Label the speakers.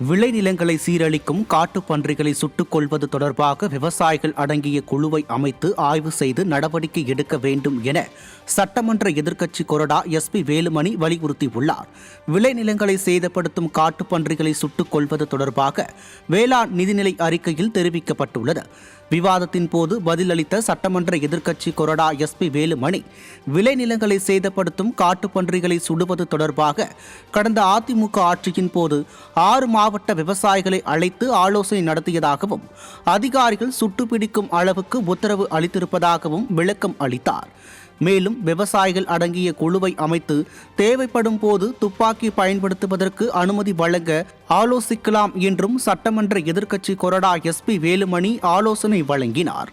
Speaker 1: விளைநிலங்களை சீரழிக்கும் காட்டுப் பன்றிகளை சுட்டுக் கொல்வது தொடர்பாக விவசாயிகள் அடங்கிய குழுவை அமைத்து ஆய்வு செய்து நடவடிக்கை எடுக்க வேண்டும் என சட்டமன்ற எதிர்க்கட்சி கொறடா எஸ்பி வேலுமணி வலியுறுத்தியுள்ளார். விளைநிலங்களை சேதப்படுத்தும் காட்டுப் பன்றிகளை சுட்டுக் கொல்வது தொடர்பாக வேளாண் நிதிநிலை அறிக்கையில் தெரிவிக்கப்பட்டுள்ளது. விவாதத்தின் போது பதிலளித்த சட்டமன்ற எதிர்க்கட்சி கொறடா எஸ்பி வேலுமணி, விளைநிலங்களை சேதப்படுத்தும் காட்டுப் பன்றிகளை சுடுவது தொடர்பாக கடந்த அதிமுக ஆட்சியின் போது 6 மாவட்ட விவசாயிகளை அழைத்து ஆலோசனை நடத்தியதாகவும் அதிகாரிகள் சுட்டுப்பிடிக்கும் அளவுக்கு உத்தரவு அளித்திருப்பதாகவும் விளக்கம் அளித்தார். மேலும் விவசாயிகள் அடங்கிய குழுவை அமைத்து தேவைப்படும் போது துப்பாக்கி பயன்படுத்துவதற்கு அனுமதி வழங்க ஆலோசிக்கலாம் என்றும் சட்டமன்ற எதிர்க்கட்சி கொறடா எஸ்பி வேலுமணி ஆலோசனை வழங்கினார்.